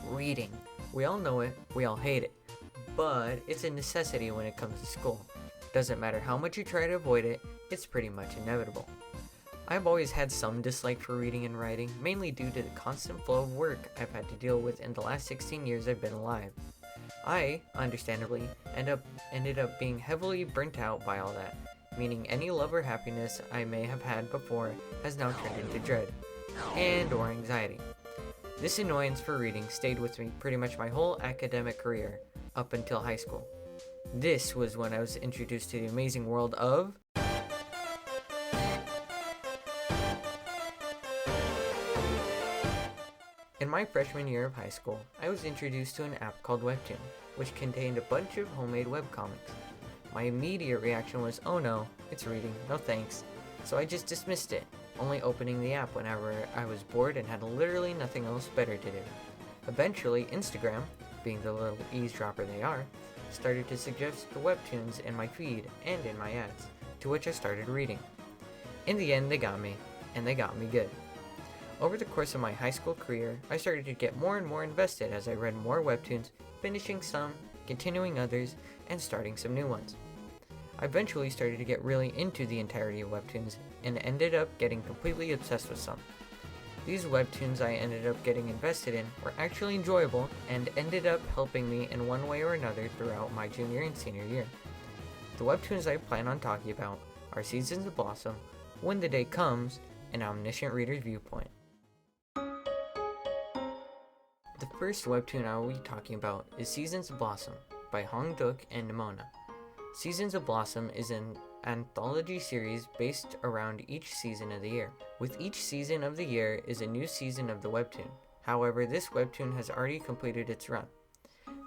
Reading. We all know it, we all hate it, but it's a necessity when it comes to school. Doesn't matter how much you try to avoid it, it's pretty much inevitable. I've always had some dislike for reading and writing, mainly due to the constant flow of work I've had to deal with in the last 16 years I've been alive. I, understandably, ended up being heavily burnt out by all that, meaning any love or happiness I may have had before has now turned into dread and or anxiety. This annoyance for reading stayed with me pretty much my whole academic career, up until high school. This was when I was introduced to the amazing world of In my freshman year of high school, I was introduced to an app called Webtoons, which contained a bunch of homemade webcomics. My immediate reaction was, oh no, it's reading, no thanks, so I just dismissed it, only opening the app whenever I was bored and had literally nothing else better to do. Eventually, Instagram, being the little eavesdropper they are, started to suggest the Webtoons in my feed and in my ads, to which I started reading. In the end, they got me, and they got me good. Over the course of my high school career, I started to get more and more invested as I read more Webtoons, finishing some, continuing others, and starting some new ones. I eventually started to get really into the entirety of Webtoons, and ended up getting completely obsessed with some. These Webtoons I ended up getting invested in were actually enjoyable, and ended up helping me in one way or another throughout my junior and senior year. The Webtoons I plan on talking about are Seasons of Blossom, When the Day Comes, and Omniscient Reader's Viewpoint. The first webtoon I will be talking about is Seasons of Blossom by Hong Duk and Nimona. Seasons of Blossom is an anthology series based around each season of the year. With each season of the year is a new season of the webtoon. However, this webtoon has already completed its run.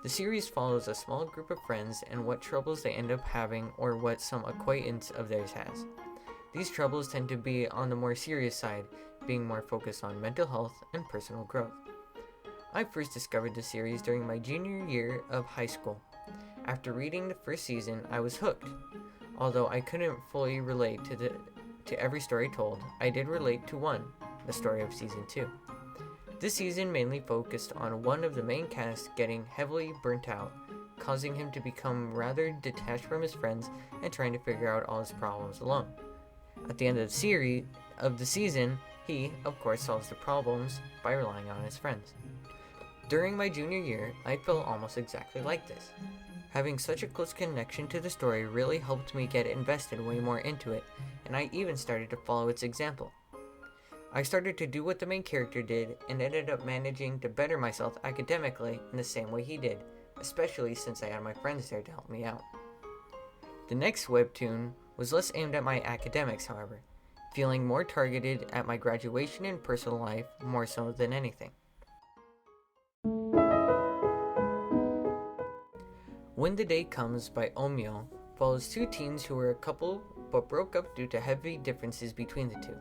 The series follows a small group of friends and what troubles they end up having or what some acquaintance of theirs has. These troubles tend to be on the more serious side, being more focused on mental health and personal growth. I first discovered the series during my junior year of high school. After reading the first season, I was hooked. Although I couldn't fully relate to every story told, I did relate to one, the story of season 2. This season mainly focused on one of the main cast getting heavily burnt out, causing him to become rather detached from his friends and trying to figure out all his problems alone. At the end of the season, he, of course, solves the problems by relying on his friends. During my junior year, I felt almost exactly like this. Having such a close connection to the story really helped me get invested way more into it, and I even started to follow its example. I started to do what the main character did, and ended up managing to better myself academically in the same way he did, especially since I had my friends there to help me out. The next webtoon was less aimed at my academics, however, feeling more targeted at my graduation and personal life more so than anything. When the Day Comes by Omyo follows two teens who were a couple but broke up due to heavy differences between the two.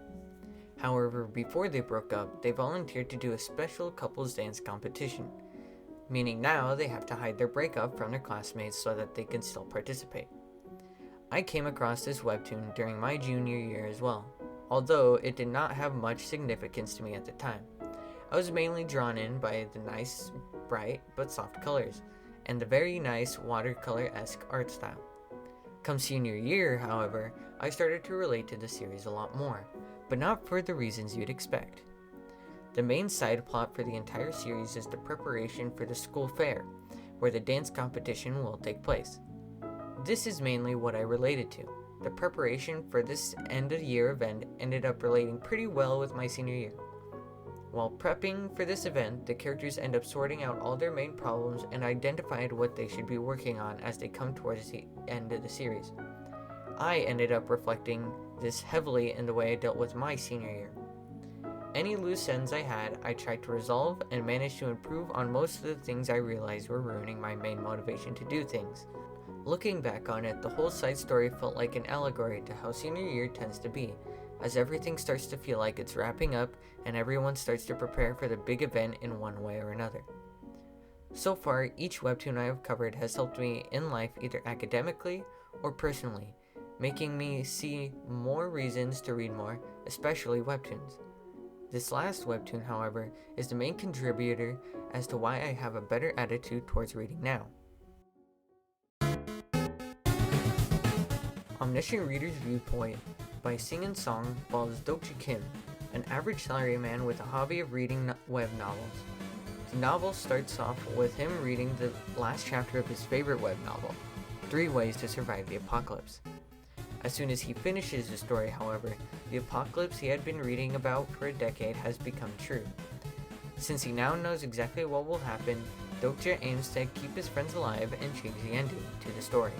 However, before they broke up, they volunteered to do a special couples dance competition, meaning now they have to hide their breakup from their classmates so that they can still participate. I came across this webtoon during my junior year as well, although it did not have much significance to me at the time. I was mainly drawn in by the nice, bright, but soft colors, and the very nice watercolor-esque art style. Come senior year, however, I started to relate to the series a lot more, but not for the reasons you'd expect. The main side plot for the entire series is the preparation for the school fair, where the dance competition will take place. This is mainly what I related to. The preparation for this end-of-the-year event ended up relating pretty well with my senior year. While prepping for this event, the characters end up sorting out all their main problems and identified what they should be working on as they come towards the end of the series. I ended up reflecting this heavily in the way I dealt with my senior year. Any loose ends I had, I tried to resolve and managed to improve on most of the things I realized were ruining my main motivation to do things. Looking back on it, the whole side story felt like an allegory to how senior year tends to be, as everything starts to feel like it's wrapping up and everyone starts to prepare for the big event in one way or another. So far, each webtoon I have covered has helped me in life either academically or personally, making me see more reasons to read more, especially webtoons. This last webtoon, however, is the main contributor as to why I have a better attitude towards reading now. Omniscient Reader's Viewpoint by Sing and Song follows Dokji Kim, an average salaryman with a hobby of reading web novels. The novel starts off with him reading the last chapter of his favorite web novel, 3 Ways to Survive the Apocalypse. As soon as he finishes the story, however, the apocalypse he had been reading about for a decade has become true. Since he now knows exactly what will happen, Dokja aims to keep his friends alive and change the ending to the story.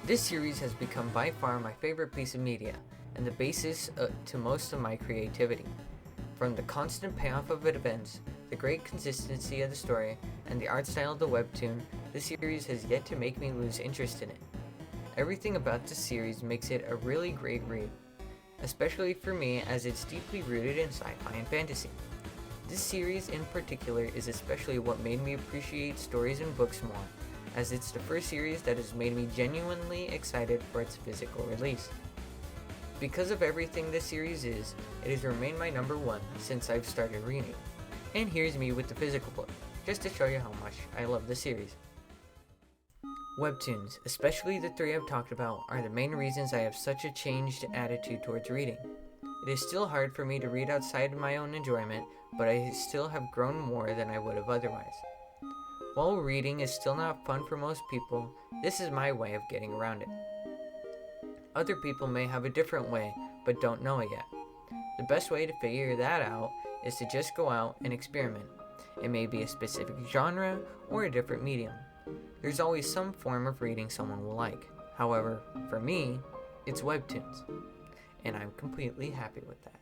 This series has become by far my favorite piece of media, and the basis to most of my creativity. From the constant payoff of events, the great consistency of the story, and the art style of the webtoon, the series has yet to make me lose interest in it. Everything about this series makes it a really great read, especially for me as it's deeply rooted in sci-fi and fantasy. This series in particular is especially what made me appreciate stories and books more, as it's the first series that has made me genuinely excited for its physical release. Because of everything this series is, it has remained my number 1 since I've started reading. And here's me with the physical book, just to show you how much I love the series. Webtoons, especially the 3 I've talked about, are the main reasons I have such a changed attitude towards reading. It is still hard for me to read outside my own enjoyment, but I still have grown more than I would have otherwise. While reading is still not fun for most people, this is my way of getting around it. Other people may have a different way, but don't know it yet. The best way to figure that out is to just go out and experiment. It may be a specific genre or a different medium. There's always some form of reading someone will like. However, for me, it's webtoons, and I'm completely happy with that.